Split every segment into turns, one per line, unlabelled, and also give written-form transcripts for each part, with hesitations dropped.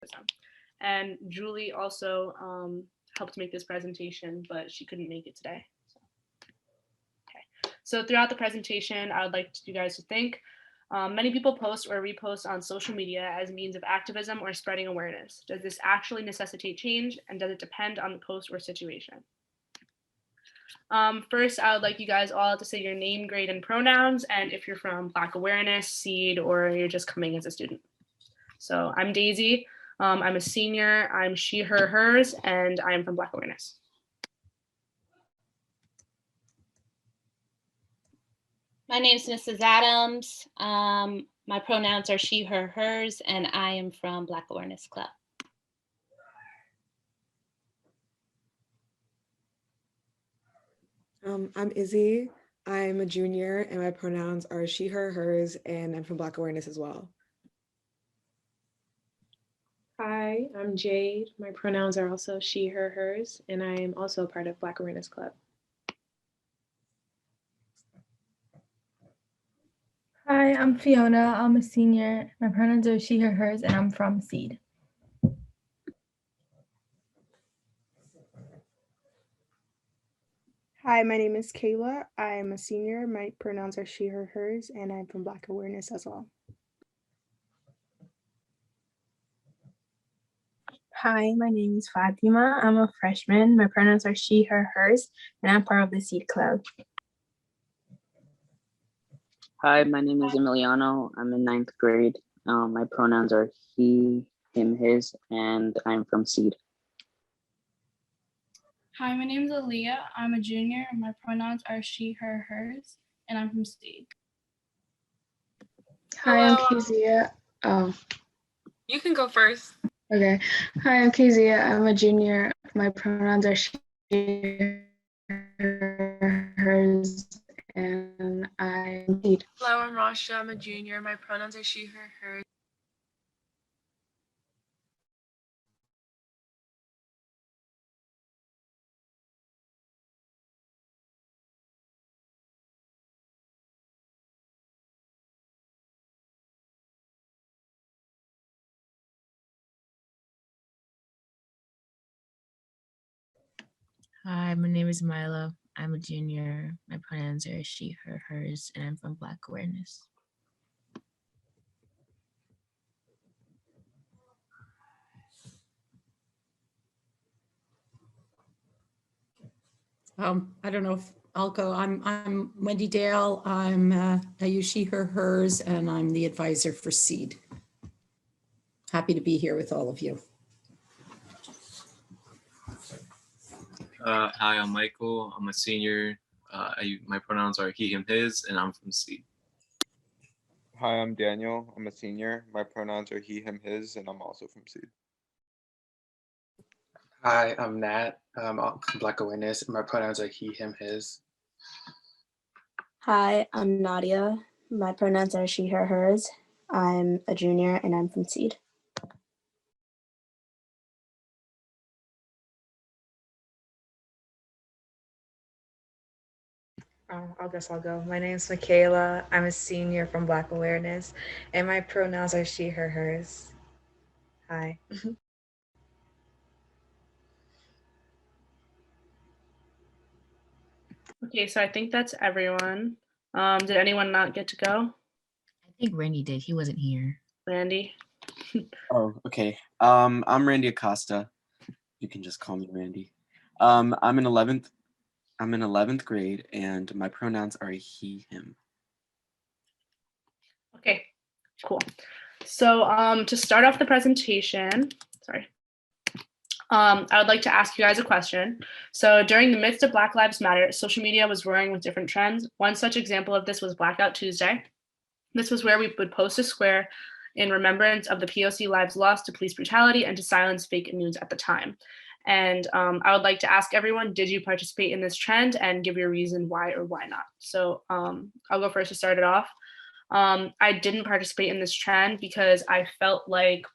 Slacktivism. And Julie also helped make this presentation, but she couldn't make it today. So throughout the presentation, I would like you guys to think. Many people post or repost on social media as means of activism or spreading awareness. Does this actually necessitate change, and does it depend on the post or situation? First, I would like you guys all to say your name, grade, and pronouns, and if you're from Black Awareness, SEED, or you're just coming as a student. So I'm Daisy. I'm a senior. I'm she, her, hers, and I'm from Black Awareness.
My name is Mrs. Adams. My pronouns are she, her, hers, and I am from Black Awareness Club.
I'm Izzy. I'm a junior, and my pronouns are she, her, hers, and I'm from Black Awareness as well.
Hi, I'm Jade. My pronouns are also she, her, hers, and I am also a part of Black Awareness Club.
Hi, I'm Fiona. I'm a senior. My pronouns are she, her, hers, and I'm from SEED.
Hi, my name is Kayla. I am a senior. My pronouns are she, her, hers, and I'm from Black Awareness as well.
Hi, my name is Fatima. I'm a freshman. My pronouns are she, her, hers, and I'm part of the SEED Club.
Hi, my name is Emiliano. I'm in 9th grade. My pronouns are he, him, his, and I'm from SEED.
Hi, my name is Aaliyah. I'm a junior, and my pronouns are she, her, hers, and I'm from SEED.
Hi, I'm Kezia.
You can go first.
Okay. Hi, I'm Kezia. I'm a junior. My pronouns are she, her, hers, and I'm SEED.
Hello, I'm Rasha. I'm a junior. My pronouns are she, her, hers.
Hi, my name is Milo. I'm a junior. My pronouns are she, her, hers, and I'm from Black Awareness.
I don't know if I'll go. I'm Wendy Dale. I use she, her, hers, and I'm the advisor for SEED. Happy to be here with all of you.
Hi, I'm Michael. I'm a senior. My pronouns are he, him, his, and I'm from SEED.
Hi, I'm Daniel. I'm a senior. My pronouns are he, him, his, and I'm also from SEED.
Hi, I'm Nat. I'm from Black Awareness, and my pronouns are he, him, his.
Hi, I'm Nadia. My pronouns are she, her, hers. I'm a junior, and I'm from SEED.
I guess I'll go. My name is Michaela. I'm a senior from Black Awareness, and my pronouns are she, her, hers. Hi.
Okay, so I think that's everyone. Did anyone not get to go?
I think Randy did. He wasn't here.
Randy?
Oh, okay. I'm Randy Acosta. You can just call me Randy. I'm in 11th grade, and my pronouns are he, him.
Okay, cool. So to start off the presentation, I would like to ask you guys a question. So during the midst of Black Lives Matter, social media was roaring with different trends. One such example of this was Blackout Tuesday. This was where we would post a square in remembrance of the POC lives lost to police brutality and to silence fake news at the time. And I would like to ask everyone, did you participate in this trend, and give your reason why or why not? So I'll go first to start it off. I didn't participate in this trend because I felt like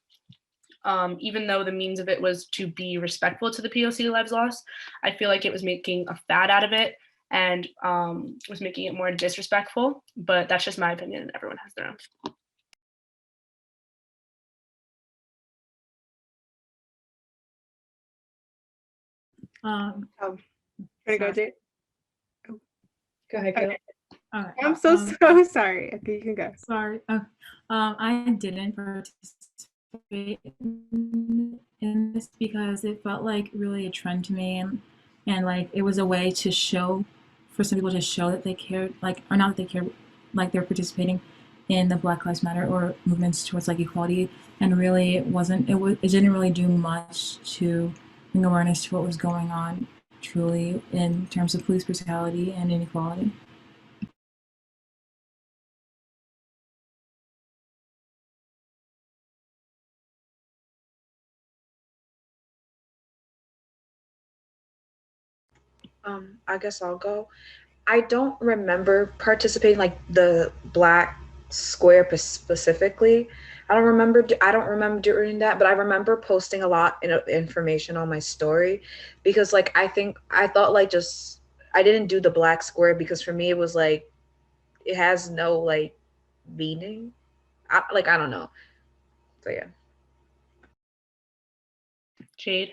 even though the means of it was to be respectful to the POC lives lost, I feel like it was making a fad out of it and was making it more disrespectful, but that's just my opinion. Everyone has their own.
Can I go, Jade?
Go ahead, Kayla.
Okay. I'm so sorry. Okay, you can go.
Sorry. I didn't participate in this because it felt like really a trend to me, and like it was a way to show, for some people to show that they cared, like, or not that they cared, like they're participating in the Black Lives Matter or movements towards like equality, and really it didn't really do much to bring awareness to what was going on truly in terms of police brutality and inequality.
I guess I'll go. I don't remember participating like the black square specifically. I don't remember doing that, but I remember posting a lot of information on my story because like I thought like just I didn't do the black square because for me it was like it has no like meaning. I don't know. So yeah.
Jade.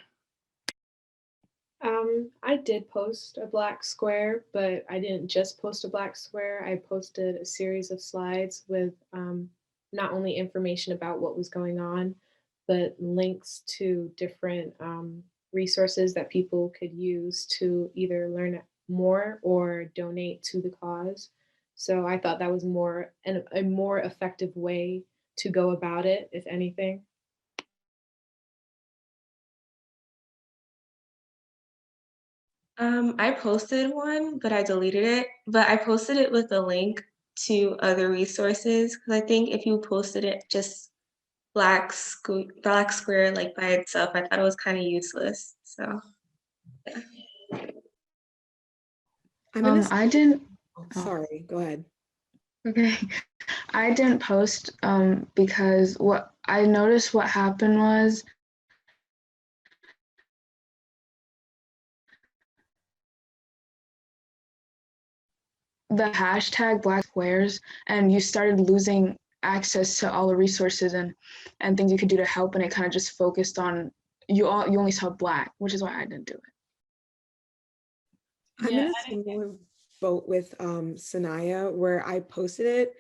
I did post a black square, but I didn't just post a black square. I posted a series of slides with not only information about what was going on, but links to different resources that people could use to either learn more or donate to the cause. So I thought that was a more effective way to go about it, if anything.
I posted one, but I deleted it. But I posted it with a link to other resources because I think if you posted it just black square like by itself, I thought it was kind of useless. So yeah.
I didn't. Sorry, go ahead.
Okay,
I didn't post because what I noticed what happened was the hashtag Black Squares, and you started losing access to all the resources and things you could do to help, and it kind of just focused on you only saw black, which is why I didn't do it.
I'm in a similar boat with Sanaya, where I posted it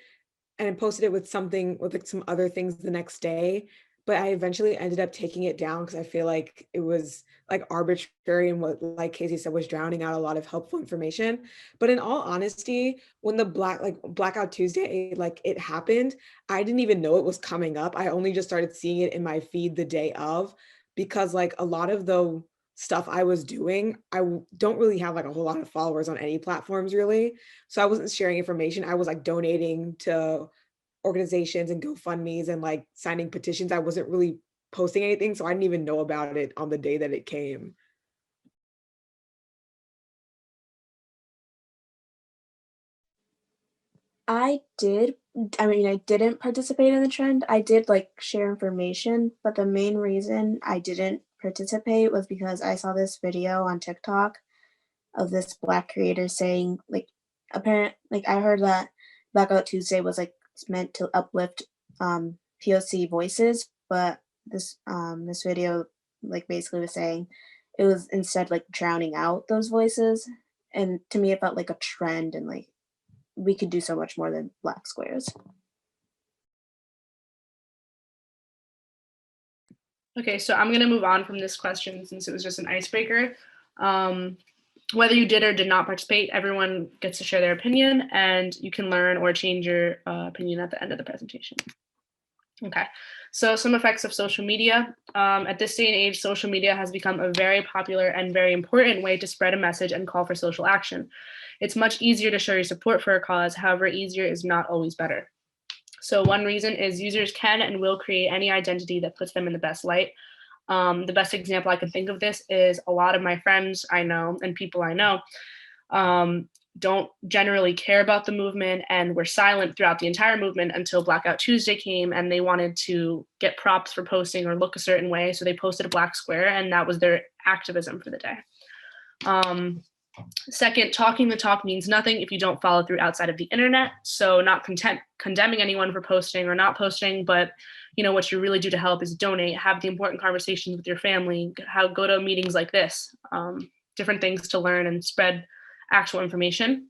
and I posted it with something with like some other things the next day, but I eventually ended up taking it down because I feel like it was like arbitrary and what, like Casey said, was drowning out a lot of helpful information. But in all honesty, when the Blackout Tuesday, like it happened, I didn't even know it was coming up. I only just started seeing it in my feed the day of, because like a lot of the stuff I was doing, don't really have like a whole lot of followers on any platforms really. So I wasn't sharing information. I was like donating to organizations and GoFundMe's and like signing petitions. I wasn't really posting anything, so I didn't even know about it on the day that it came.
I didn't participate in the trend. I did like share information, but the main reason I didn't participate was because I saw this video on TikTok of this Black creator saying like I heard that Blackout Tuesday was like meant to uplift POC voices, but this video like basically was saying it was instead like drowning out those voices, and to me it felt like a trend, and like we could do so much more than black squares.
Okay, so I'm going to move on from this question since it was just an icebreaker. Whether you did or did not participate, everyone gets to share their opinion, and you can learn or change your opinion at the end of the presentation. Okay, so some effects of social media. At this day and age, social media has become a very popular and very important way to spread a message and call for social action. It's much easier to show your support for a cause, however, easier is not always better. So one reason is users can and will create any identity that puts them in the best light. The best example I can think of this is a lot of my friends I know and people I know don't generally care about the movement and were silent throughout the entire movement until Blackout Tuesday came, and they wanted to get props for posting or look a certain way. So they posted a black square, and that was their activism for the day. Second, talking the talk means nothing if you don't follow through outside of the internet. So not condemning anyone for posting or not posting, but what you really do to help is donate, have the important conversations with your family, go to meetings like this. different things to learn and spread actual information.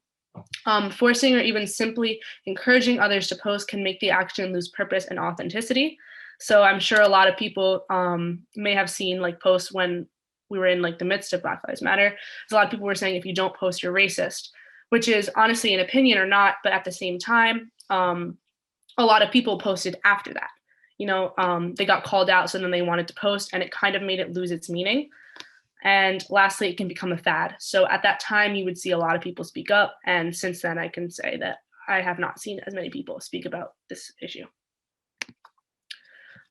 Forcing or even simply encouraging others to post can make the action lose purpose and authenticity. So I'm sure a lot of people may have seen like posts when we were in like the midst of Black Lives Matter. A lot of people were saying, if you don't post, you're racist, which is honestly an opinion or not, but at the same time, a lot of people posted after that. They got called out, so then they wanted to post, and it kind of made it lose its meaning. And lastly, it can become a fad. So at that time, you would see a lot of people speak up. And since then, I can say that I have not seen as many people speak about this issue.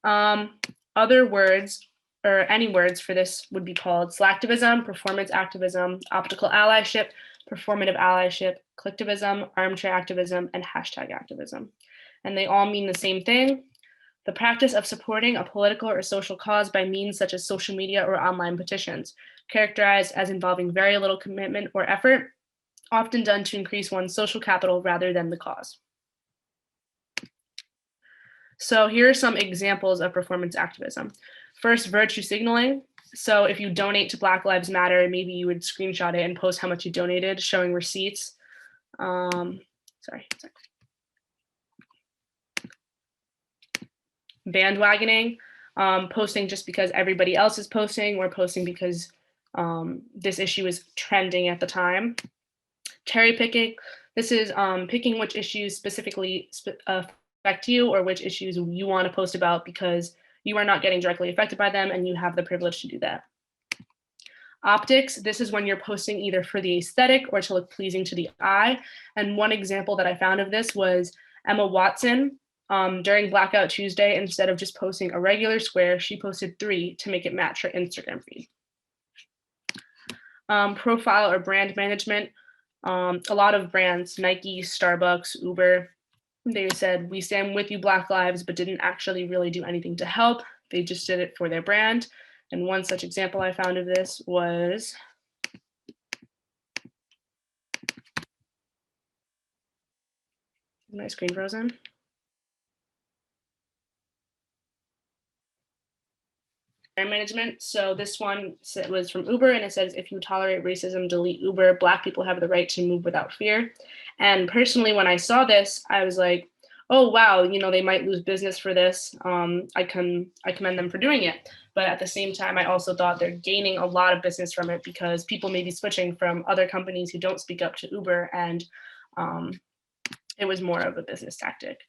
Other words, or any words for this, would be called slacktivism, performance activism, optical allyship, performative allyship, collectivism, armchair activism, and hashtag activism. And they all mean the same thing: the practice of supporting a political or social cause by means such as social media or online petitions, characterized as involving very little commitment or effort, often done to increase one's social capital rather than the cause. So here are some examples of performance activism. First, virtue signaling. So if you donate to Black Lives Matter, maybe you would screenshot it and post how much you donated, showing receipts. Bandwagoning, posting just because everybody else is posting, or posting because this issue is trending at the time. Cherry picking. This is picking which issues specifically affect you, or which issues you want to post about because you are not getting directly affected by them and you have the privilege to do that. Optics, this is when you're posting either for the aesthetic or to look pleasing to the eye. And one example that I found of this was Emma Watson. During Blackout Tuesday, instead of just posting a regular square, she posted 3 to make it match her Instagram feed. Profile or brand management. A lot of brands, Nike, Starbucks, Uber, they said, "We stand with you, Black Lives," but didn't actually really do anything to help. They just did it for their brand. And one such example I found of this was my screen frozen. Management. So this one was from Uber, and it says, "If you tolerate racism, delete Uber. Black people have the right to move without fear." And personally, when I saw this, I was like, oh, wow, they might lose business for this. I commend them for doing it. But at the same time, I also thought they're gaining a lot of business from it because people may be switching from other companies who don't speak up to Uber, and it was more of a business tactic.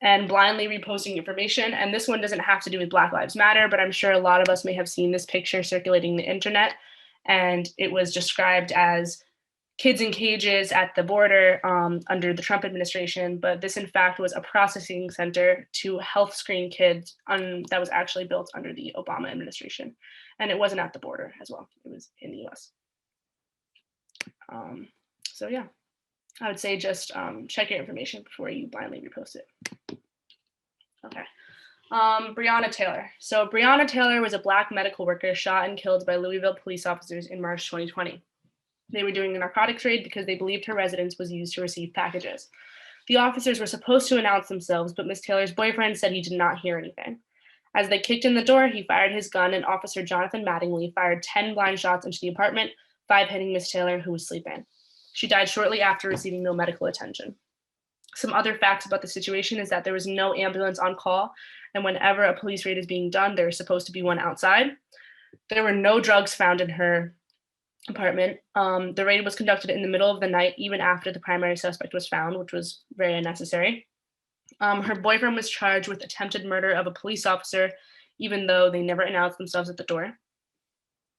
And blindly reposting information. And this one doesn't have to do with Black Lives Matter, but I'm sure a lot of us may have seen this picture circulating the internet. And it was described as kids in cages at the border under the Trump administration. But this, in fact, was a processing center to health screen kids that was actually built under the Obama administration. And it wasn't at the border as well. It was in the US. So yeah. I would say just check your information before you blindly repost it. Okay. Brianna Taylor. So Brianna Taylor was a Black medical worker shot and killed by Louisville police officers in March 2020. They were doing a narcotics raid because they believed her residence was used to receive packages. The officers were supposed to announce themselves, but Miss Taylor's boyfriend said he did not hear anything. As they kicked in the door, he fired his gun, and Officer Jonathan Mattingly fired 10 blind shots into the apartment, 5 hitting Miss Taylor, who was sleeping. She died shortly after receiving no medical attention. Some other facts about the situation is that there was no ambulance on call, and whenever a police raid is being done, there's supposed to be one outside. There were no drugs found in her apartment. The raid was conducted in the middle of the night, even after the primary suspect was found, which was very unnecessary. Her boyfriend was charged with attempted murder of a police officer, even though they never announced themselves at the door.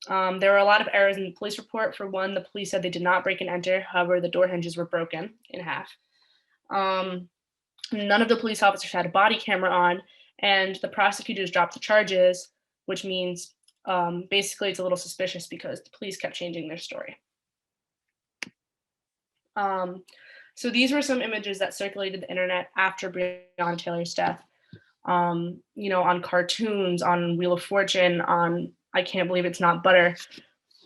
There were a lot of errors in the police report. For one, the police said they did not break and enter. However, the door hinges were broken in half. None of the police officers had a body camera on, and the prosecutors dropped the charges, which means basically it's a little suspicious because the police kept changing their story. So these were some images that circulated the internet after Breonna Taylor's death. On cartoons, on Wheel of Fortune, on I Can't Believe It's Not Butter.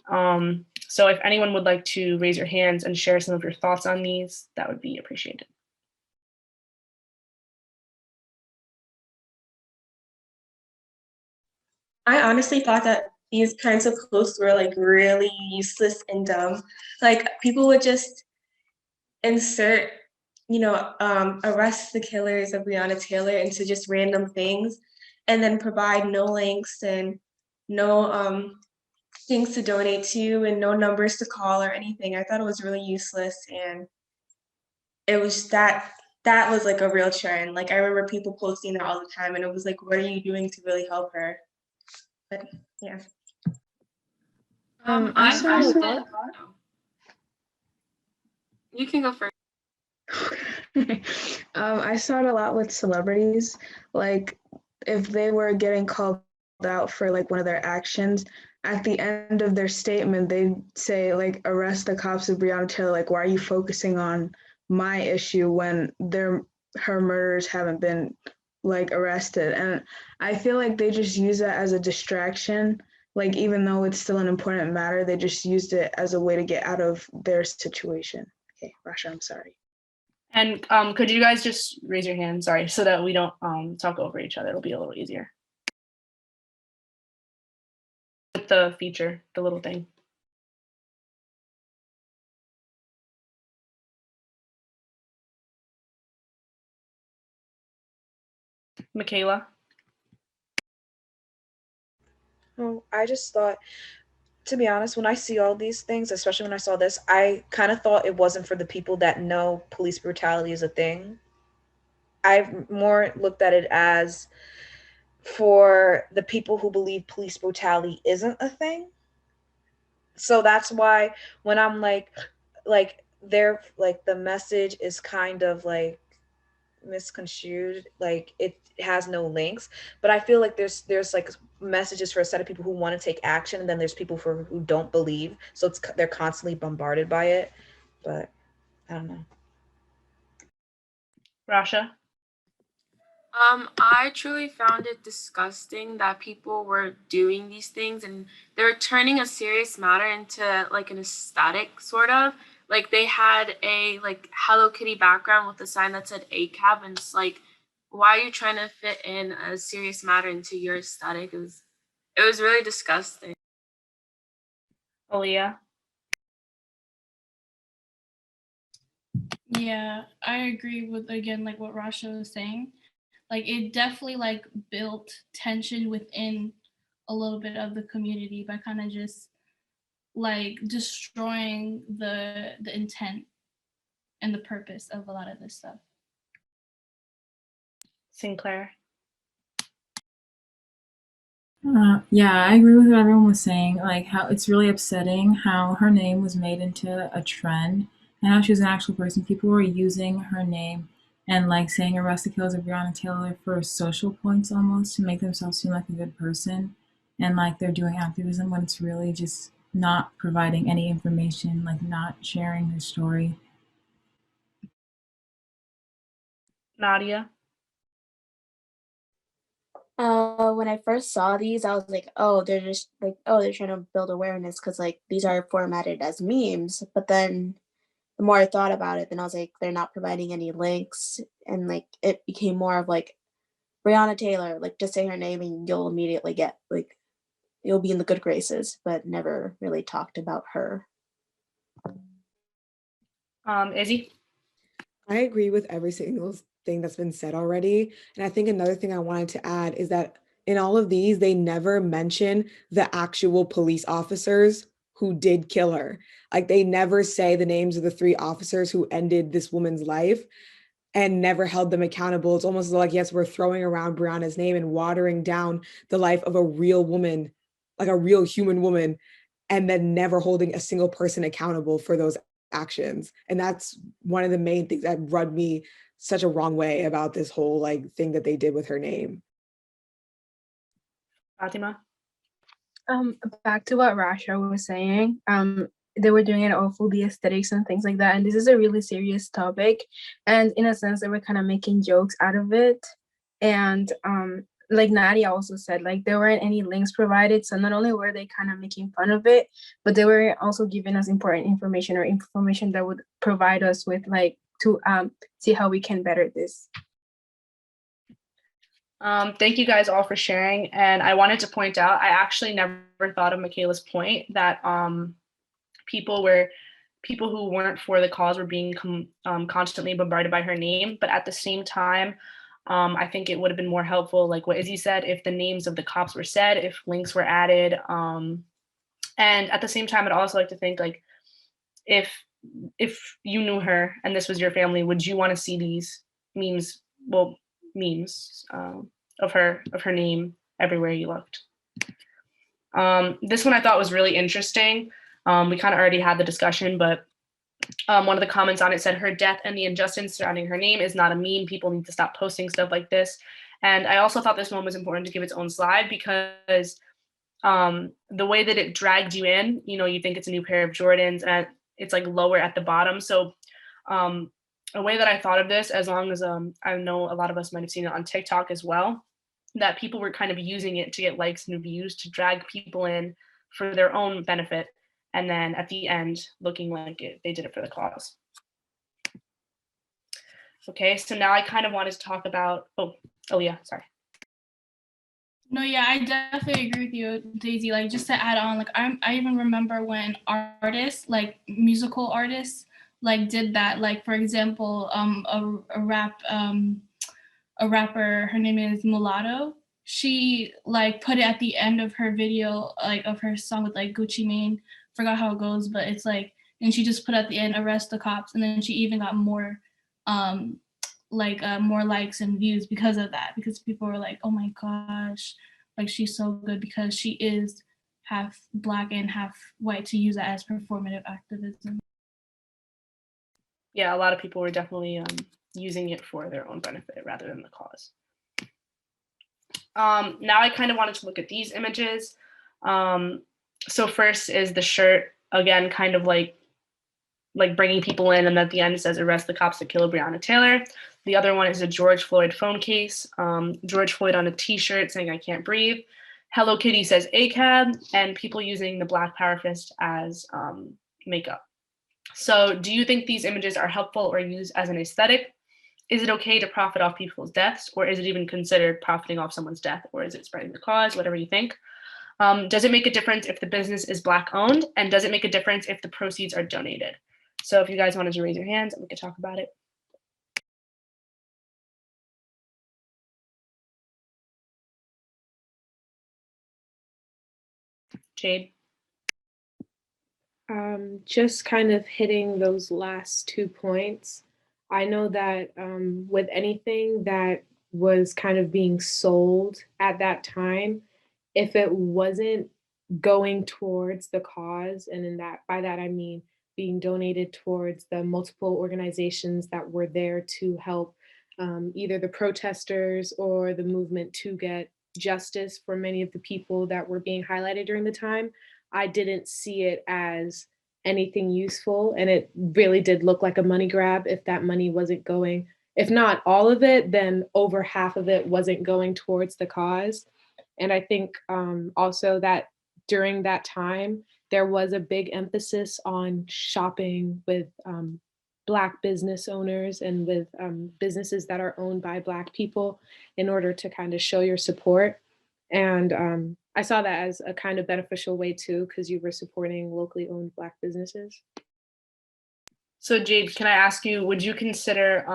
So if anyone would like to raise your hands and share some of your thoughts on these, that would be appreciated.
I honestly thought that these kinds of posts were like really useless and dumb. Like people would just insert, arrest the killers of Brianna Taylor into just random things and then provide no links and no things to donate to and no numbers to call or anything. I thought it was really useless, and it was that was like a real trend. Like I remember people posting that all the time, and it was like, what are you doing to really help her? But yeah.
I saw
You can go first.
I saw it a lot with celebrities. Like if they were getting called out for like one of their actions, at the end of their statement, they'd say like, arrest the cops of Breonna Taylor. Like, why are you focusing on my issue when her murderers haven't been like arrested? And I feel like they just use that as a distraction. Like, even though it's still an important matter, they just used it as a way to get out of their situation. Okay, Rasha, I'm sorry.
And could you guys just raise your hand, sorry, so that we don't talk over each other. It'll be a little easier. With the feature, the little thing. Michaela?
Oh, I just thought, to be honest, when I see all these things, especially when I saw this, I kind of thought it wasn't for the people that know police brutality is a thing. I more looked at it as for the people who believe police brutality isn't a thing. So that's why when I'm like they're like the message is kind of like misconstrued, like it has no links, but I feel like there's like messages for a set of people who want to take action, and then there's people who don't believe, so they're constantly bombarded by it. But I don't know.
Rasha?
I truly found it disgusting that people were doing these things and they were turning a serious matter into like an aesthetic sort of. Like they had a like Hello Kitty background with a sign that said ACAB, and it's like, why are you trying to fit in a serious matter into your aesthetic? It was really disgusting.
Aaliyah?
Yeah, I agree with, again, like what Rasha was saying. Like it definitely like built tension within a little bit of the community by kind of just like destroying the intent and the purpose of a lot of this stuff.
Sinclair?
Yeah, I agree with what everyone was saying. Like how it's really upsetting how her name was made into a trend and how she was an actual person. People were using her name and like saying arrest the killers of Breonna Taylor for social points almost to make themselves seem like a good person. And like they're doing activism when it's really just not providing any information, like not sharing her story.
Nadia?
When I first saw these, I was like, oh, they're just like, oh, they're trying to build awareness because like these are formatted as memes. But then the more I thought about it, then I was like, they're not providing any links. And like it became more of like Brianna Taylor, like just say her name and you'll immediately get like, you'll be in the good graces, but never really talked about her.
Izzy?
I agree with every single thing that's been said already. And I think another thing I wanted to add is that in all of these, they never mention the actual police officers who did kill her. Like they never say the names of the 3 officers who ended this woman's life and never held them accountable. It's almost like, yes, we're throwing around Brianna's name and watering down the life of a real woman, like a real human woman, and then never holding a single person accountable for those actions. And that's one of the main things that rubbed me such a wrong way about this whole like thing that they did with her name.
Fatima?
Back to what Rasha was saying, they were doing it all for the aesthetics and things like that. And this is a really serious topic. And in a sense, they were kind of making jokes out of it. And like Nadia also said, like there weren't any links provided. So not only were they kind of making fun of it, but they were also giving us important information or information that would provide us with like to see how we can better this.
Thank you guys all for sharing. And I wanted to point out, I actually never thought of Michaela's point that people who weren't for the cause were being constantly bombarded by her name. But at the same time, I think it would have been more helpful, like what Izzy said, if the names of the cops were said, if links were added. And at the same time, I'd also like to think, like, if you knew her and this was your family, would you want to see these memes of her name everywhere you looked? This one I thought was really interesting. We kind of already had the discussion, but one of the comments on it said, her death and the injustice surrounding her name is not a meme. People need to stop posting stuff like this. And I also thought this one was important to give its own slide, because the way that it dragged you in, you think it's a new pair of Jordans and it's like lower at the bottom. So a way that I thought of this, as long as I know a lot of us might have seen it on TikTok as well, that people were kind of using it to get likes and views, to drag people in for their own benefit, and then at the end looking like they did it for the cause. Okay, so now I kind of wanted to talk about, yeah, sorry.
No, yeah, I definitely agree with you, Daisy. Like, just to add on, like, I even remember when artists, like musical artists, like did that. Like, for example, a rapper, her name is Mulatto. She like put it at the end of her video, like of her song with like Gucci Mane. Forgot how it goes, but it's like, and she just put at the end, arrest the cops, and then she even got more more likes and views because of that, because people were like, oh my gosh, like she's so good because she is half Black and half white, to use that as performative activism.
Yeah, a lot of people were definitely using it for their own benefit rather than the cause. Now I kind of wanted to look at these images. So first is the shirt, again, kind of like bringing people in, and at the end it says, arrest the cops that killed Brianna Taylor. The other one is a George Floyd phone case. George Floyd on a t-shirt saying, I can't breathe. Hello Kitty says ACAB, and people using the Black Power fist as makeup. So do you think these images are helpful or used as an aesthetic? Is it okay to profit off people's deaths, or is it even considered profiting off someone's death, or is it spreading the cause? Whatever you think. Does it make a difference if the business is Black owned? And does it make a difference if the proceeds are donated? So if you guys wanted to raise your hands, we could talk about it. Jade?
Just kind of hitting those last 2 points. I know that with anything that was kind of being sold at that time, if it wasn't going towards the cause, and by that I mean being donated towards the multiple organizations that were there to help either the protesters or the movement to get justice for many of the people that were being highlighted during the time, I didn't see it as anything useful. And it really did look like a money grab if that money wasn't going, if not all of it, then over half of it wasn't going towards the cause. And I think also that during that time, there was a big emphasis on shopping with Black business owners and with businesses that are owned by Black people in order to kind of show your support. And I saw that as a kind of beneficial way too, because you were supporting locally owned Black businesses.
So Jade, can I ask you, would you consider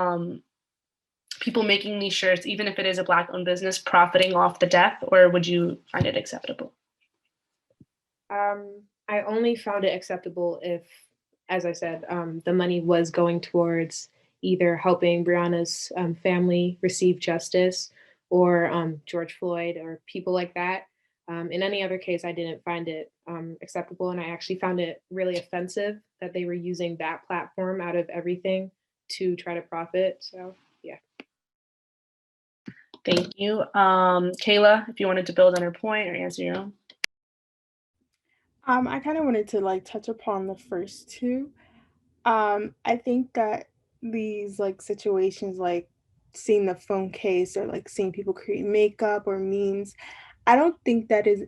people making these shirts, even if it is a Black owned business, profiting off the death, or would you find it acceptable?
I only found it acceptable if, as I said, the money was going towards either helping Brianna's family receive justice, or George Floyd, or people like that. In any other case, I didn't find it acceptable, and I actually found it really offensive that they were using that platform out of everything to try to profit. So, yeah.
Thank you. Kayla, if you wanted to build on her point or answer your own.
I kind of wanted to like touch upon the first two. I think that these like situations, like seeing the phone case or like seeing people create makeup or memes, I don't think that it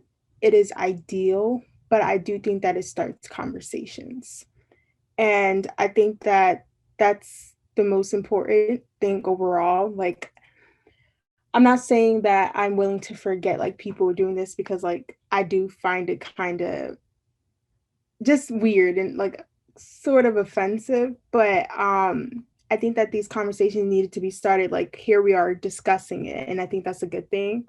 is ideal, but I do think that it starts conversations. And I think that that's the most important thing overall. Like, I'm not saying that I'm willing to forget like people doing this, because like I do find it kind of just weird and like sort of offensive, but I think that these conversations needed to be started. Like here we are discussing it, and I think that's a good thing.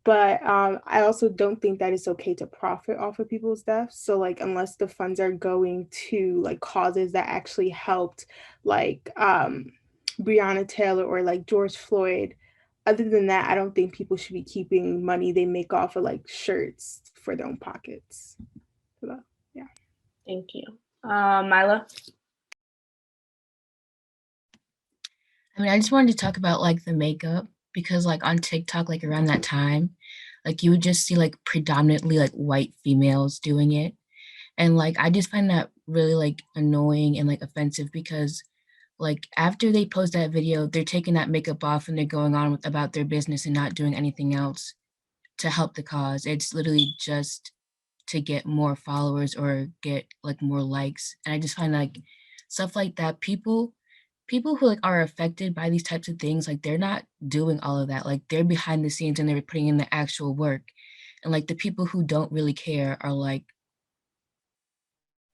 But I also don't think that it's okay to profit off of people's deaths. So like unless the funds are going to like causes that actually helped, like Brianna Taylor or like George Floyd, other than that, I don't think people should be keeping money they make off of like shirts for their own pockets. So, yeah.
Thank you. Mila?
I mean, I just wanted to talk about like the makeup, because like on TikTok, like around that time, like you would just see like predominantly like white females doing it. And like I just find that really like annoying and like offensive, because like after they post that video, they're taking that makeup off and they're going on with about their business and not doing anything else to help the cause. It's literally just to get more followers or get like more likes. And I just find like stuff like that, people who like are affected by these types of things, like they're not doing all of that. Like they're behind the scenes and they're putting in the actual work. And like the people who don't really care are like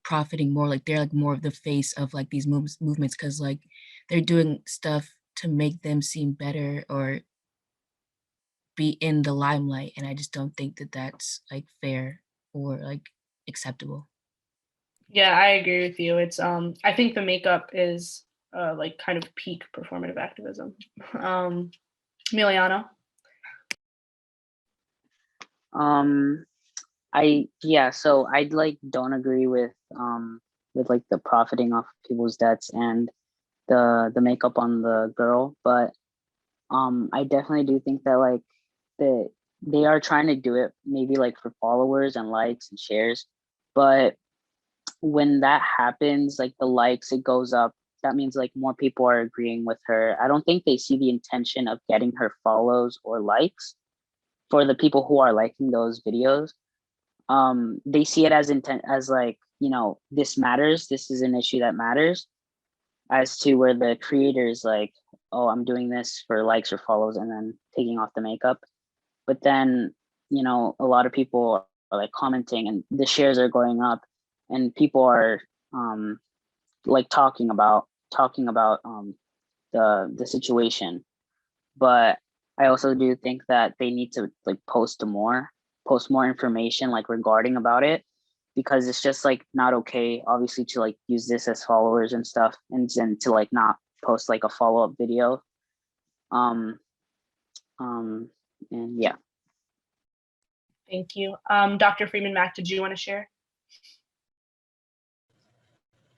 profiting more, like they're like more of the face of like these movements, because like they're doing stuff to make them seem better or be in the limelight. And I just don't think that that's like fair or like acceptable.
Yeah, I agree with you. It's I think the makeup is like kind of peak performative activism. Emiliano?
So I like don't agree with like the profiting off people's debts and the makeup on the girl, but I definitely do think that like they are trying to do it maybe like for followers and likes and shares, but when that happens, like the likes, it goes up, that means like more people are agreeing with her. I don't think they see the intention of getting her follows or likes for the people who are liking those videos. They see it as intent, as like, you know, this matters, this is an issue that matters, as to where the creators like, oh, I'm doing this for likes or follows and then taking off the makeup. But then, you know, a lot of people are like commenting and the shares are going up and people are like talking about the situation. But I also do think that they need to like post more information like regarding about it, because it's just like not okay obviously to like use this as followers and stuff, and to like not post like a follow-up video. And yeah.
Thank you. Dr. Freeman Mack, did you want to share?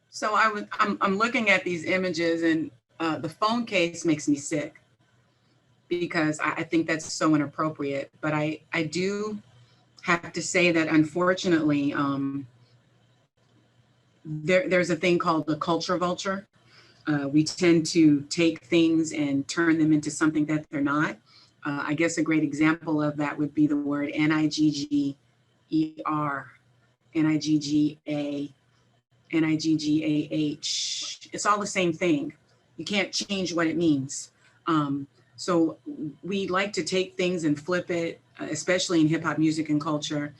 So I'm looking at these images, and the phone case makes me sick, because I think that's so inappropriate. But I do have to say that unfortunately, there's a thing called the culture vulture. We tend to take things and turn them into something that they're not. I guess a great example of that would be the word NIGGER, NIGGA, NIGGAH. It's all the same thing. You can't change what it means. So we like to take things and flip it, especially in hip hop music and culture.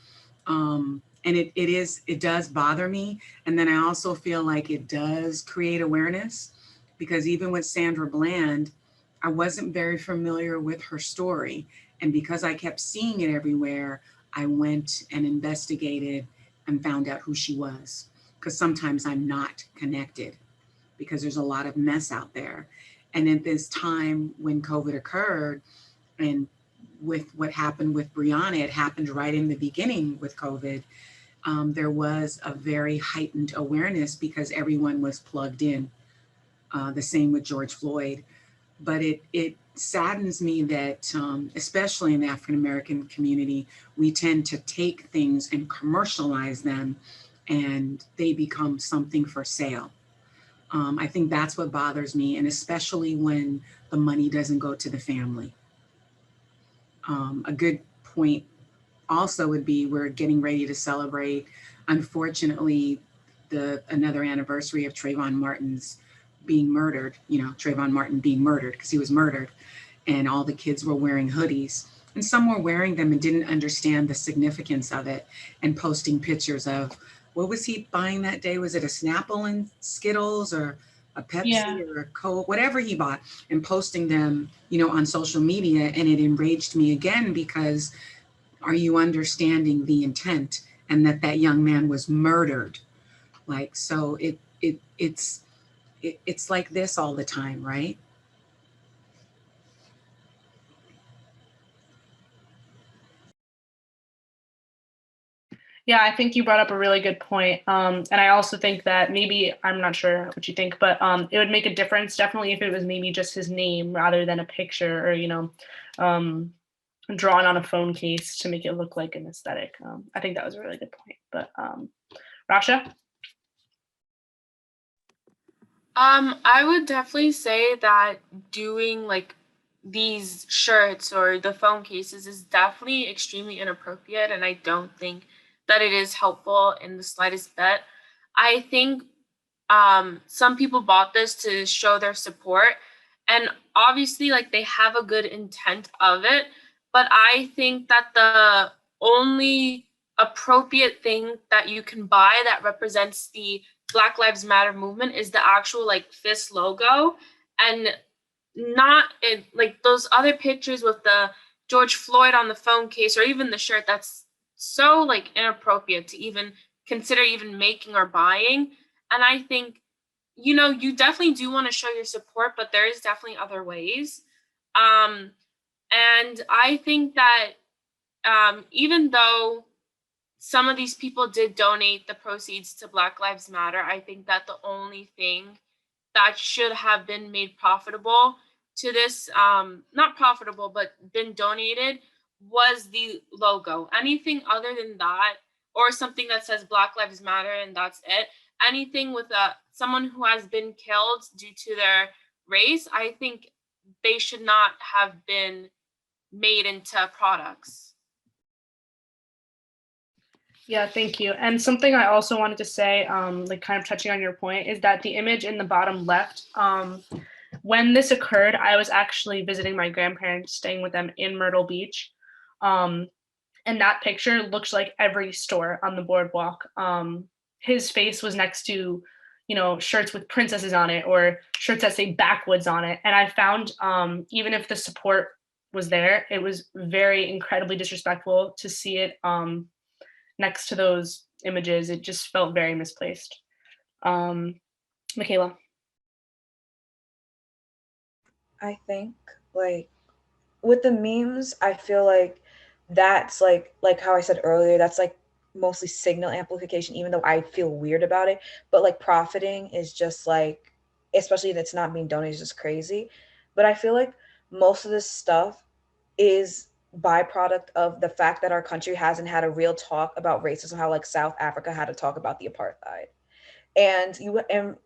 And it does bother me. And then I also feel like it does create awareness, because even with Sandra Bland, I wasn't very familiar with her story. And because I kept seeing it everywhere, I went and investigated and found out who she was. Because sometimes I'm not connected, because there's a lot of mess out there. And at this time when COVID occurred, and with what happened with Brianna, it happened right in the beginning with COVID. There was a very heightened awareness because everyone was plugged in. The same with George Floyd. But it saddens me that, especially in the African-American community, we tend to take things and commercialize them, and they become something for sale. I think that's what bothers me, and especially when the money doesn't go to the family. A good point also would be, we're getting ready to celebrate, unfortunately, another anniversary of Trayvon Martin's being murdered, Trayvon Martin being murdered, because he was murdered. and all the kids were wearing hoodies. And some were wearing them and didn't understand the significance of it and posting pictures of, what was he buying that day? Was it a Snapple and Skittles or a Pepsi or a Coke, whatever he bought, and posting them, on social media. And it enraged me again, because are you understanding the intent, and that young man was murdered? Like, so it's like this all the time, right?
Yeah, I think you brought up a really good point. And I also think that maybe, I'm not sure what you think, but it would make a difference definitely if it was maybe just his name rather than a picture, or, drawn on a phone case to make it look like an aesthetic. I think that was a really good point. But Rasha?
I would definitely say that doing like these shirts or the phone cases is definitely extremely inappropriate, and I don't think that it is helpful in the slightest bit. I think some people bought this to show their support, and obviously like they have a good intent of it, but I think that the only appropriate thing that you can buy that represents the Black Lives Matter movement is the actual like fist logo, and not it, like those other pictures with the George Floyd on the phone case or even the shirt. That's so like inappropriate to even consider even making or buying. And I think, you definitely do want to show your support, but there is definitely other ways. And I think that even though some of these people did donate the proceeds to Black Lives Matter, I think that the only thing that should have been made profitable to this, not profitable, but been donated, was the logo. Anything other than that, or something that says Black Lives Matter and that's it, anything with someone who has been killed due to their race, I think they should not have been made into products.
Yeah, thank you. And something I also wanted to say, like kind of touching on your point, is that the image in the bottom left, when this occurred, I was actually visiting my grandparents, staying with them in Myrtle Beach. And that picture looks like every store on the boardwalk. His face was next to, shirts with princesses on it or shirts that say backwoods on it. And I found, even if the support was there, it was very incredibly disrespectful to see it next to those images. It just felt very misplaced. Michaela?
I think like with the memes, I feel like that's like how I said earlier, that's like mostly signal amplification, even though I feel weird about it. But like profiting is just like, especially if it's not being donated, is just crazy. But I feel like most of this stuff is byproduct of the fact that our country hasn't had a real talk about racism, how like South Africa had to talk about the apartheid. And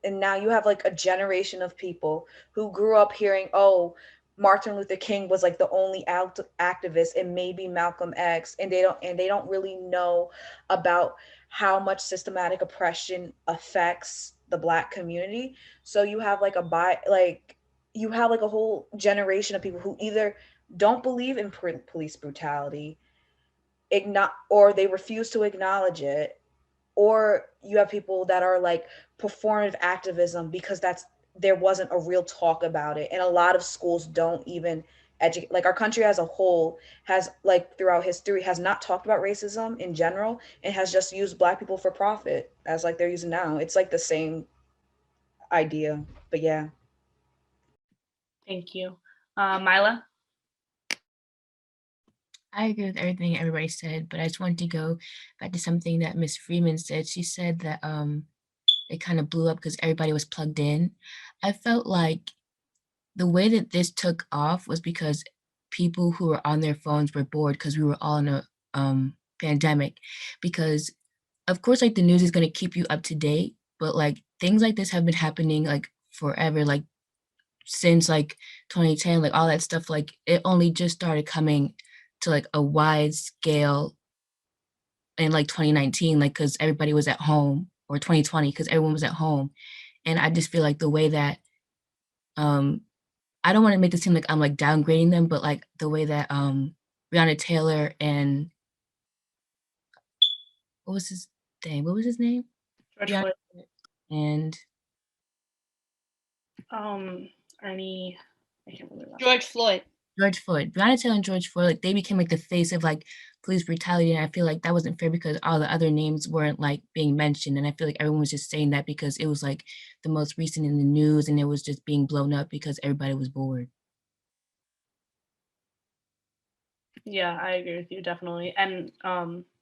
now you have like a generation of people who grew up hearing, oh, Martin Luther King was like the only activist, and maybe Malcolm X, and they don't really know about how much systematic oppression affects the Black community. So you have like you have like a whole generation of people who either don't believe in police brutality, or they refuse to acknowledge it, or you have people that are like performative activism because there wasn't a real talk about it, and a lot of schools don't even educate. Like our country as a whole has like throughout history has not talked about racism in general, and has just used Black people for profit as like they're using now. It's like the same idea, but yeah.
Thank you. Mila?
I agree with everything everybody said, but I just wanted to go back to something that Miss Freeman said. She said that it kind of blew up because everybody was plugged in. I felt like the way that this took off was because people who were on their phones were bored because we were all in a pandemic. Because of course, like the news is going to keep you up to date, but like things like this have been happening like forever, like since like 2010, like all that stuff, like it only just started coming to like a wide scale in like 2019, like because everybody was at home, or 2020 because everyone was at home. And I just feel like the way that I don't want to make it seem like I'm like downgrading them, but like the way that Brianna Taylor and what was his name?
George
Brianna
Floyd.
and
Ernie, I can't remember.
George Floyd.
Brianna Taylor and George Floyd, like they became like the face of like police brutality, and I feel like that wasn't fair because all the other names weren't like being mentioned, and I feel like everyone was just saying that because it was like the most recent in the news, and it was just being blown up because everybody was bored.
Yeah, I agree with you definitely. And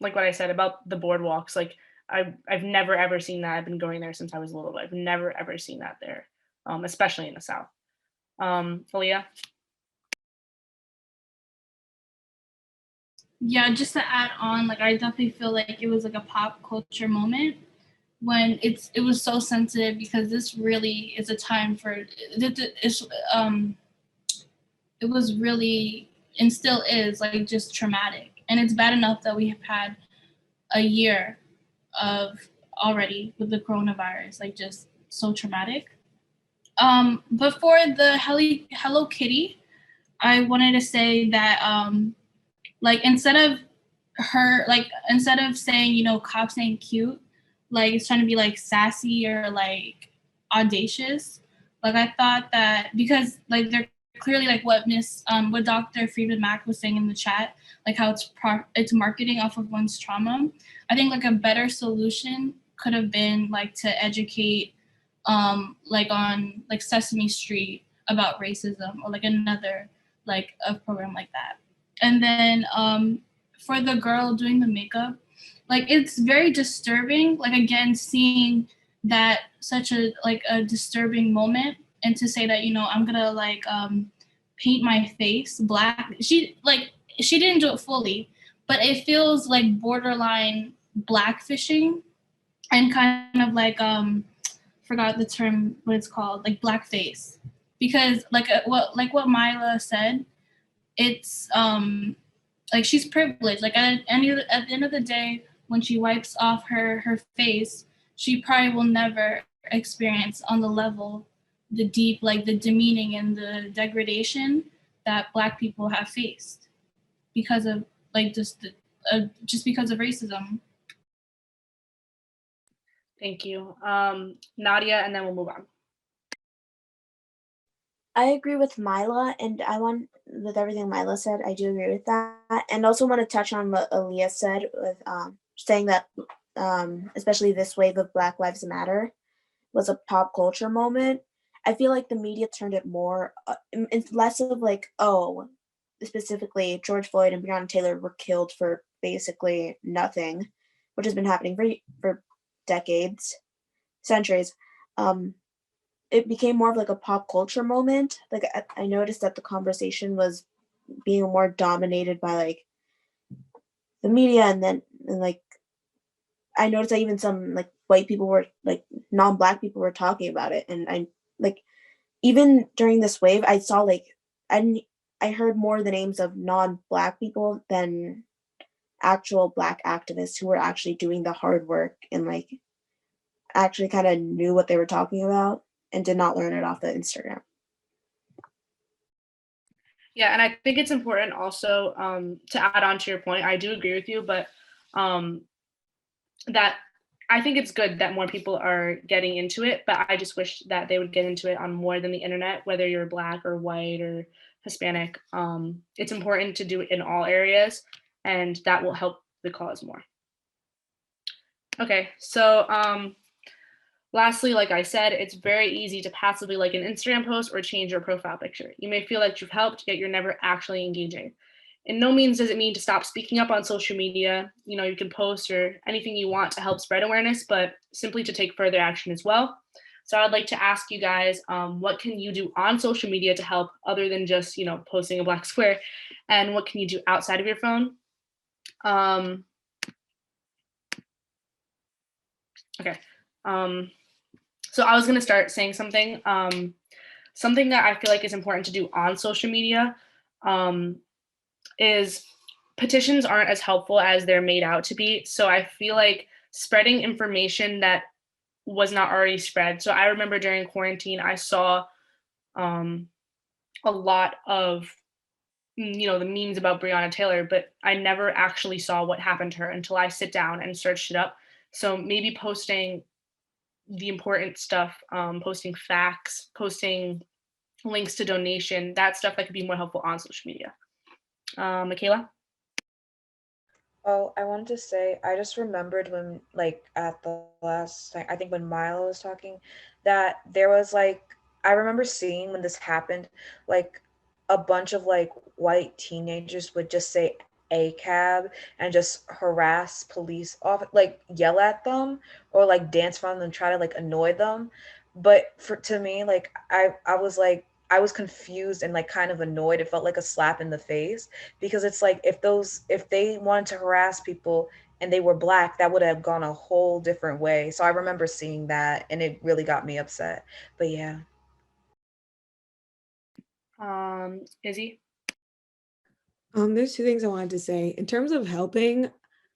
like what I said about the boardwalks, like I've never ever seen that. I've been going there since I was little, but I've never ever seen that there, especially in the South. Aaliyah?
Yeah, just to add on, like I definitely feel like it was like a pop culture moment when it was so sensitive because this really is a time for it was really and still is like just traumatic, and it's bad enough that we have had a year of already with the coronavirus, like just so traumatic. But for the Hello Kitty, I wanted to say that like instead of saying, you know, cops ain't cute, like it's trying to be like sassy or like audacious. Like I thought that because like they're clearly like what Dr. Friedman Mack was saying in the chat, like how it's marketing off of one's trauma. I think like a better solution could have been like to educate like on like Sesame Street about racism, or like another like a program like that. And then for the girl doing the makeup, like it's very disturbing, like again seeing that such a like a disturbing moment, and to say that, you know, I'm gonna like paint my face black. She didn't do it fully, but it feels like borderline blackfishing and kind of like forgot the term what it's called, like blackface, because like what Mila said, it's like she's privileged. Like at the end of the day, when she wipes off her face, she probably will never experience on the level the deep, like the demeaning and the degradation that Black people have faced because of like just because of racism.
Thank you. Nadia, and then we'll move on.
I agree with Mila, and with everything Mila said, I do agree with that. And also want to touch on what Aaliyah said with saying that especially this wave of Black Lives Matter was a pop culture moment. I feel like the media turned it more, it's less of like, oh, specifically George Floyd and Breonna Taylor were killed for basically nothing, which has been happening for decades, centuries. It became more of like a pop culture moment. Like I noticed that the conversation was being more dominated by like the media, and like I noticed that even some like white people were like non-Black people were talking about it, and I like even during this wave I saw like I heard more the names of non-Black people than actual Black activists who were actually doing the hard work and like actually kind of knew what they were talking about and did not learn it off the Instagram.
Yeah, and I think it's important also to add on to your point. I do agree with you, but that I think it's good that more people are getting into it, but I just wish that they would get into it on more than the internet, whether you're Black or white or Hispanic. It's important to do it in all areas, and that will help the cause more. Okay, so lastly, like I said, it's very easy to passively like an Instagram post or change your profile picture. You may feel like you've helped, yet you're never actually engaging. In no means does it mean to stop speaking up on social media. You know, you can post or anything you want to help spread awareness, but simply to take further action as well. So I'd like to ask you guys, what can you do on social media to help other than just, you know, posting a Black square? And what can you do outside of your phone? Okay. So I was going to start saying something. Something that I feel like is important to do on social media is petitions aren't as helpful as they're made out to be. So I feel like spreading information that was not already spread. So I remember during quarantine, I saw a lot of the memes about Brianna Taylor, but I never actually saw what happened to her until I sit down and searched it up. So maybe posting the important stuff, posting facts, posting links to donation, that stuff that could be more helpful on social media. Michaela?
Oh, I wanted to say, I just remembered when, like, at the last time, I think when Milo was talking, that there was like, I remember seeing when this happened, like, a bunch of like white teenagers would just say a cab and just harass police off, like yell at them or like dance around them and try to like annoy them. But for to me, like, I was like, I was confused and like kind of annoyed. It felt like a slap in the face because it's like if they wanted to harass people and they were black, that would have gone a whole different way. So I remember seeing that and it really got me upset. But yeah.
Izzy?
There's two things I wanted to say. In terms of helping,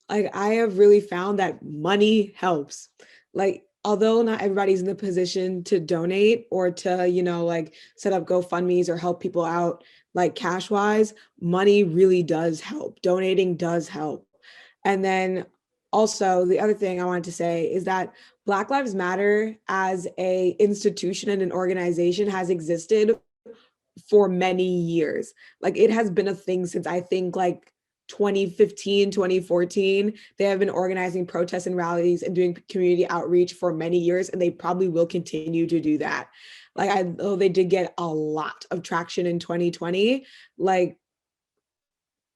like I have really found that money helps. Like, although not everybody's in the position to donate or to, like set up GoFundMe's or help people out, like cash wise, money really does help. Donating does help. And then also the other thing I wanted to say is that Black Lives Matter as a institution and an organization has existed for many years. Like it has been a thing since I think like 2015, 2014. They have been organizing protests and rallies and doing community outreach for many years, and they probably will continue to do that. Like I know they did get a lot of traction in 2020. Like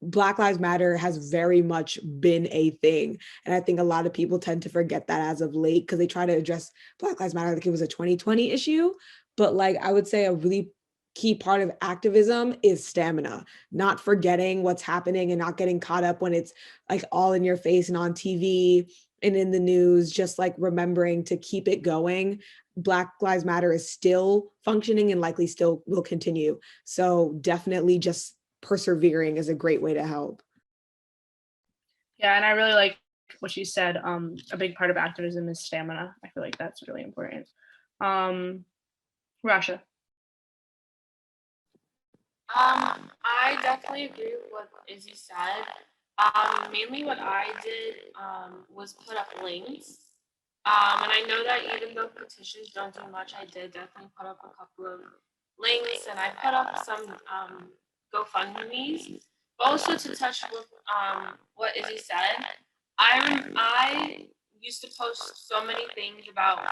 Black Lives Matter has very much been a thing. And I think a lot of people tend to forget that as of late because they try to address Black Lives Matter like it was a 2020 issue. But like I would say a really key part of activism is stamina, not forgetting what's happening and not getting caught up when it's like all in your face and on TV and in the news, just like remembering to keep it going. Black Lives Matter is still functioning and likely still will continue. So definitely just persevering is a great way to help.
Yeah, and I really like what you said. A big part of activism is stamina. I feel like that's really important. Rasha.
I definitely agree with what Izzy said. Mainly what I did was put up links. And I know that even though petitions don't do much, I did definitely put up a couple of links and I put up some GoFundMe's. But also to touch with what Izzy said, I used to post so many things about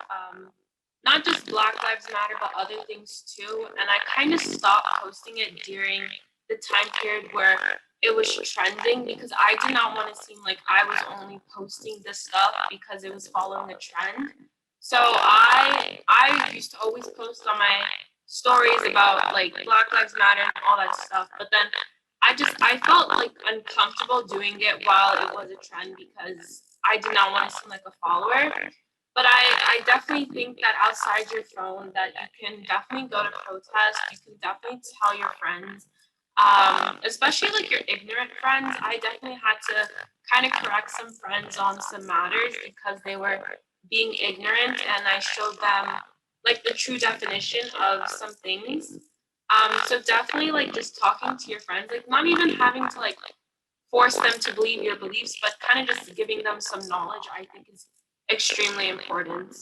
not just Black Lives Matter, but other things too. And I kind of stopped posting it during the time period where it was trending because I did not want to seem like I was only posting this stuff because it was following a trend. So I used to always post on my stories about like Black Lives Matter and all that stuff. But then I felt like uncomfortable doing it while it was a trend because I did not want to seem like a follower. But I definitely think that outside your phone that you can definitely go to protests, you can definitely tell your friends, especially like your ignorant friends. I definitely had to kind of correct some friends on some matters because they were being ignorant and I showed them like the true definition of some things. So definitely like just talking to your friends, like not even having to like force them to believe your beliefs, but kind of just giving them some knowledge, I think is extremely important.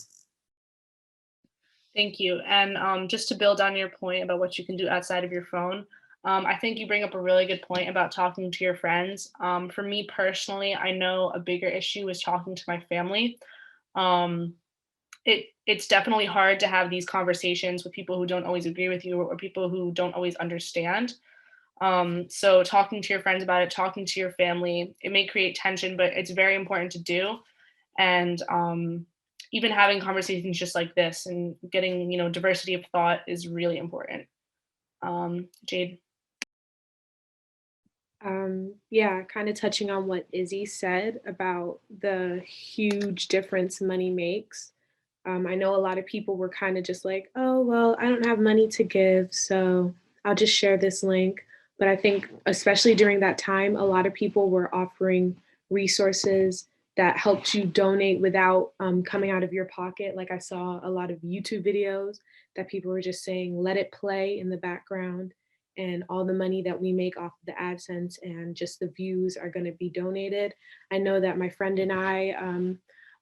Thank you. And just to build on your point about what you can do outside of your phone, I think you bring up a really good point about talking to your friends. For me personally, I know a bigger issue is talking to my family. It's definitely hard to have these conversations with people who don't always agree with you or people who don't always understand. So talking to your friends about it, talking to your family, it may create tension, but it's very important to do. And even having conversations just like this and getting diversity of thought is really important. Jade.
Yeah, kind of touching on what Izzy said about the huge difference money makes. I know a lot of people were kind of just like, oh, well, I don't have money to give, so I'll just share this link. But I think, especially during that time, a lot of people were offering resources that helped you donate without coming out of your pocket. Like I saw a lot of YouTube videos that people were just saying, let it play in the background. and all the money that we make off of the AdSense and just the views are going to be donated. I know that my friend and I,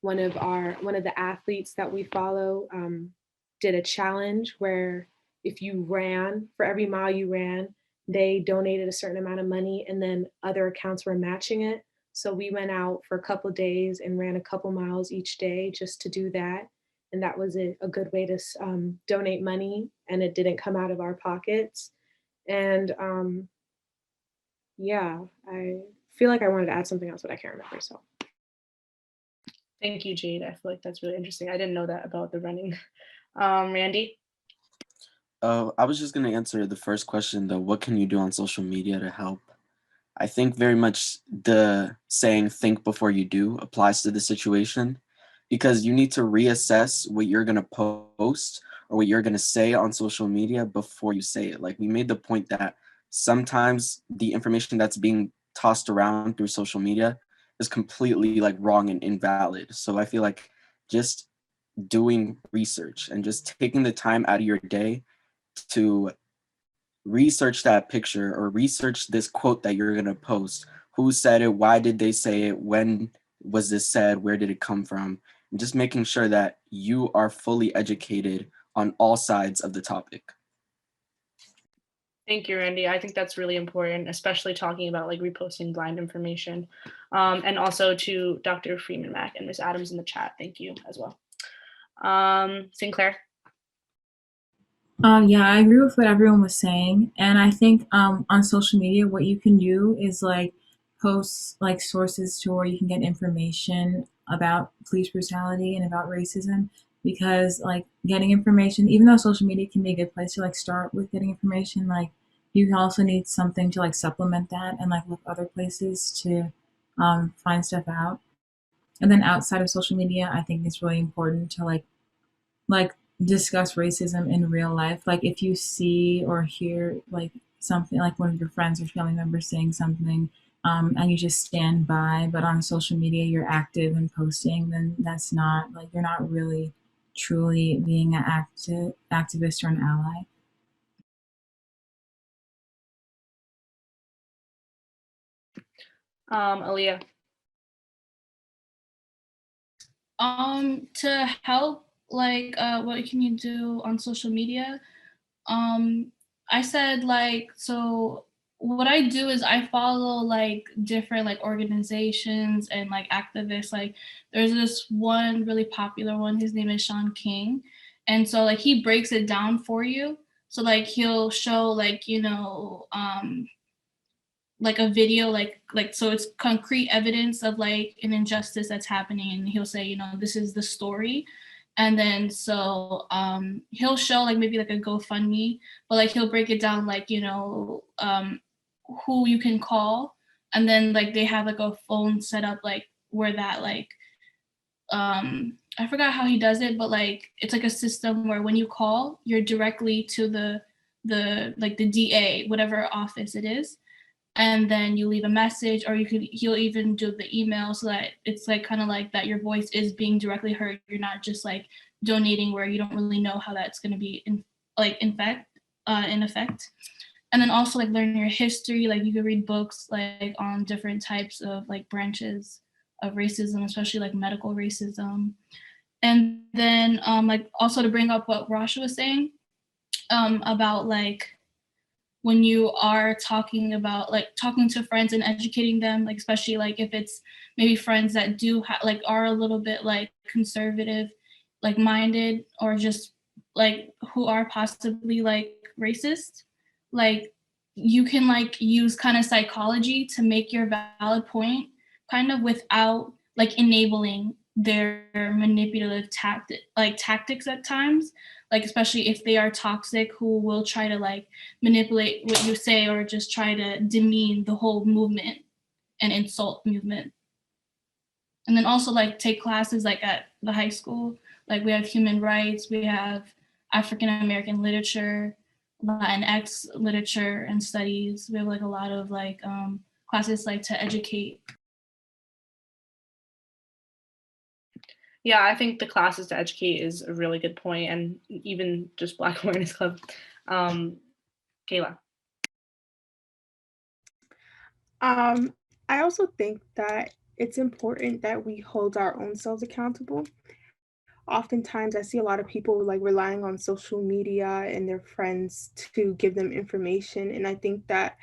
one of the athletes that we follow, did a challenge where if you ran, for every mile you ran, they donated a certain amount of money, and then other accounts were matching it. So we went out for a couple of days and ran a couple miles each day just to do that. And that was a good way to donate money, and it didn't come out of our pockets. And yeah, I feel like I wanted to add something else, but I can't remember. So
Thank you, Jade. I feel like that's really interesting. I didn't know that about the running. Randy?
I was just going to answer the first question, though. What can you do on social media to help? I think very much the saying think before you do applies to the situation, because you need to reassess what you're going to post or what you're going to say on social media before you say it. Like, we made the point that sometimes the information that's being tossed around through social media is completely like wrong and invalid. So I feel like just doing research and just taking the time out of your day to research that picture or research this quote that you're going to post. Who said it? Why did they say it? When was this said? Where did it come from? And just making sure that you are fully educated on all sides of the topic.
Thank you, Randy. I think that's really important, especially talking about like reposting blind information. And also to Dr. Freeman Mac and Ms. Adams in the chat. Thank you as well. Sinclair?
Yeah, I agree with what everyone was saying. And I think on social media, what you can do is like post like sources to where you can get information about police brutality and about racism, because like getting information, even though social media can be a good place to like start with getting information, like you can also need something to like supplement that and like look other places to find stuff out. And then outside of social media, I think it's really important to like discuss racism in real life. Like if you see or hear like something, like one of your friends or family members saying something, and you just stand by, but on social media you're active and posting, then that's not like, you're not really truly being an activist or an ally.
Aaliyah?
To help, like, what can you do on social media? I said like, so what I do is I follow like different like organizations and like activists. Like there's this one really popular one, his name is Sean King. And so like he breaks it down for you. So like he'll show like, like a video, like so it's concrete evidence of like an injustice that's happening, and he'll say, this is the story. And then so he'll show like maybe like a GoFundMe, but like he'll break it down like who you can call, and then like they have like a phone set up like where that like I forgot how he does it, but like it's like a system where when you call, you're directly to the like the DA, whatever office it is, and then you leave a message, or he'll even do the email, so that it's like kind of like that your voice is being directly heard. You're not just like donating where you don't really know how that's going to be in effect. And then also like learn your history. Like you could read books like on different types of like branches of racism, especially like medical racism. And then like also to bring up what Rasha was saying about like when you are talking about like talking to friends and educating them, like especially like if it's maybe friends that do like are a little bit like conservative like minded, or just like who are possibly like racist, like you can like use kind of psychology to make your valid point kind of without like enabling their manipulative tactics at times, like especially if they are toxic, who will try to like manipulate what you say or just try to demean the whole movement and insult movement. And then also like take classes like at the high school, like we have human rights, we have African American literature, Latinx literature and studies. We have like a lot of like classes like to educate.
Yeah, I think the classes to educate is a really good point, and even just Black Awareness Club. Kayla?
I also think that it's important that we hold our own selves accountable. Oftentimes, I see a lot of people like relying on social media and their friends to give them information. And I think that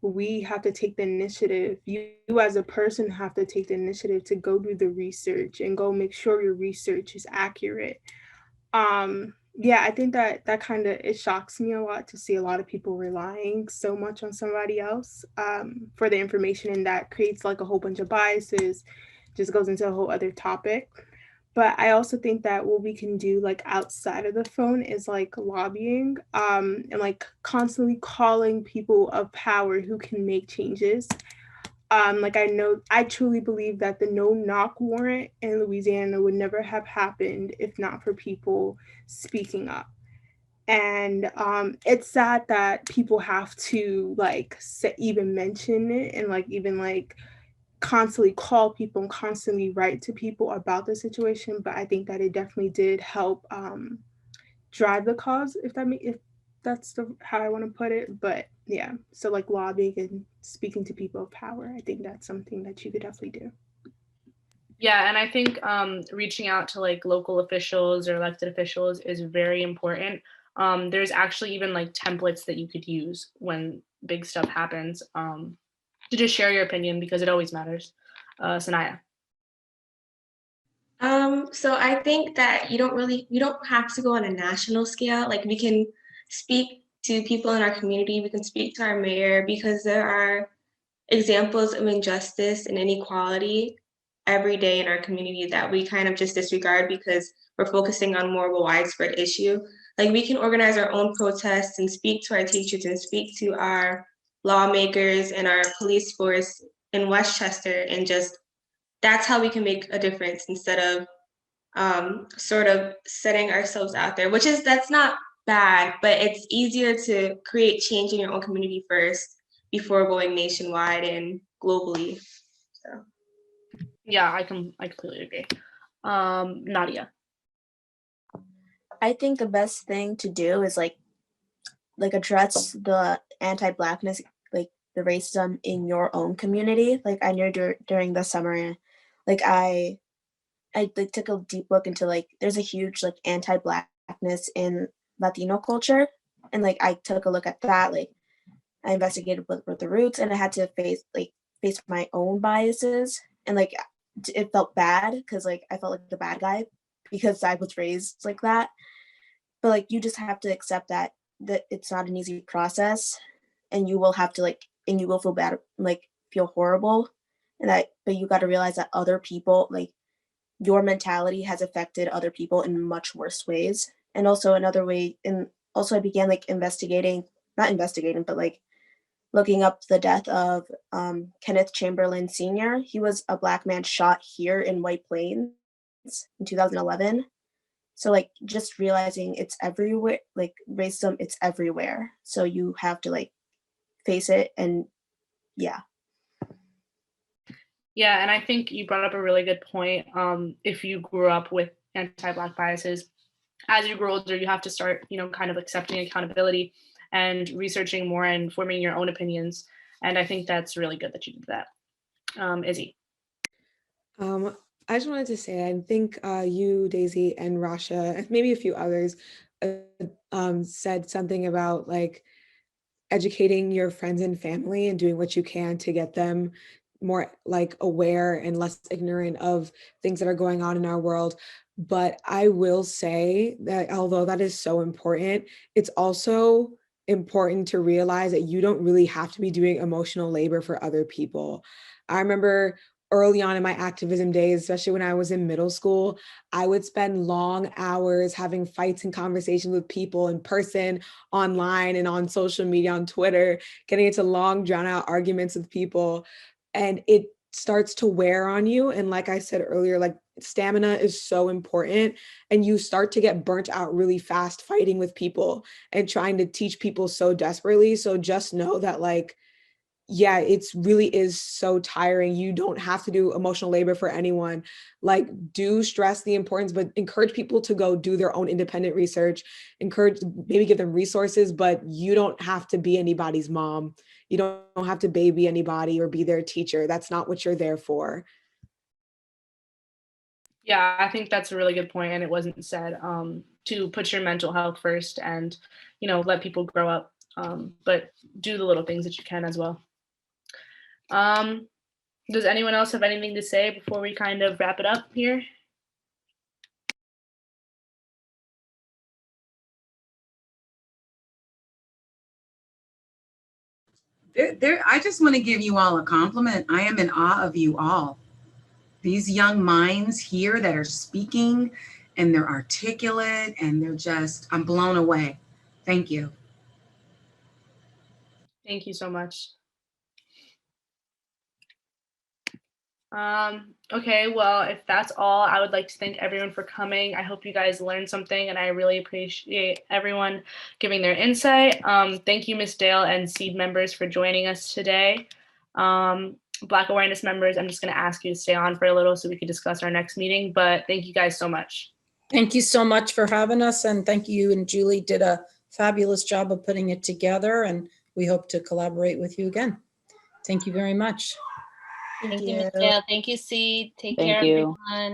we have to take the initiative. You as a person have to take the initiative to go do the research and go make sure your research is accurate. Yeah, I think that that kind of it shocks me a lot to see a lot of people relying so much on somebody else for the information, and that creates like a whole bunch of biases, just goes into a whole other topic. But I also think that what we can do like outside of the phone is like lobbying and like constantly calling people of power who can make changes. Like I truly believe that the no knock warrant in Louisiana would never have happened if not for people speaking up. And it's sad that people have to like even mention it and like even like constantly call people and constantly write to people about the situation. But I think that it definitely did help drive the cause, if that's how I want to put it. But yeah, so like lobbying and speaking to people of power, I think that's something that you could definitely do.
Yeah, and I think reaching out to like local officials or elected officials is very important. There's actually even like templates that you could use when big stuff happens to just share your opinion because it always matters. Sanaya.
So I think that you don't have to go on a national scale. Like we can speak to people in our community, we can speak to our mayor, because there are examples of injustice and inequality every day in our community that we kind of just disregard because we're focusing on more of a widespread issue. Like we can organize our own protests and speak to our teachers and speak to our lawmakers and our police force in Westchester, and just that's how we can make a difference instead of sort of setting ourselves out there, that's not bad, but it's easier to create change in your own community first before going nationwide and globally. So.
Yeah, I completely agree. Nadia.
I think the best thing to do is like address the anti-Blackness, like the racism in your own community. Like I know during the summer, like I like took a deep look into like there's a huge like anti-Blackness in Latino culture, and like I took a look at that. Like I investigated what were the roots, and I had to face my own biases, and like it felt bad because like I felt like the bad guy because I was raised like that. But like you just have to accept that it's not an easy process, and you will have to like, and you will feel bad, like feel horrible, and that, but you got to realize that other people, like your mentality has affected other people in much worse ways. And also another way, and also I began like not investigating, but like looking up the death of Kenneth Chamberlain Sr. He was a Black man shot here in White Plains in 2011. So like just realizing it's everywhere, like racism, it's everywhere. So you have to like face it, and yeah.
Yeah, and I think you brought up a really good point. If you grew up with anti-Black biases, as you grow older, you have to start, kind of accepting accountability and researching more and forming your own opinions. And I think that's really good that you did that. Izzy.
I just wanted to say, I think you, Daisy, and Rasha, and maybe a few others said something about like educating your friends and family and doing what you can to get them more like aware and less ignorant of things that are going on in our world. But I will say that although that is so important, it's also important to realize that you don't really have to be doing emotional labor for other people. I remember early on in my activism days, especially when I was in middle school, I would spend long hours having fights and conversations with people in person, online, and on social media, on Twitter, getting into long, drawn out arguments with people. And it starts to wear on you. And like I said earlier, like stamina is so important. And you start to get burnt out really fast fighting with people and trying to teach people so desperately. So just know that like, yeah, it's really is so tiring. You don't have to do emotional labor for anyone. Like, do stress the importance, but encourage people to go do their own independent research, maybe give them resources, but you don't have to be anybody's mom. You don't have to baby anybody or be their teacher. That's not what you're there for.
Yeah, I think that's a really good point, and it wasn't said, to put your mental health first and, let people grow up, but do the little things that you can as well. Does anyone else have anything to say before we kind of wrap it up here?
I just want to give you all a compliment. I am in awe of you all. These young minds here that are speaking, and they're articulate, and I'm blown away. Thank you.
Thank you so much. Okay, well, if that's all, I would like to thank everyone for coming. I hope you guys learned something, and I really appreciate everyone giving their insight. Thank you, Ms. Dale and SEED members, for joining us today. Black Awareness members, I'm just going to ask you to stay on for a little so we can discuss our next meeting, but thank you guys so much.
Thank you so much for having us, and thank you, and Julie did a fabulous job of putting it together, and we hope to collaborate with you again. Thank you very much.
Thank you, Ms. Dale. Thank you, SEED. Take
Thank
care,
you.
everyone.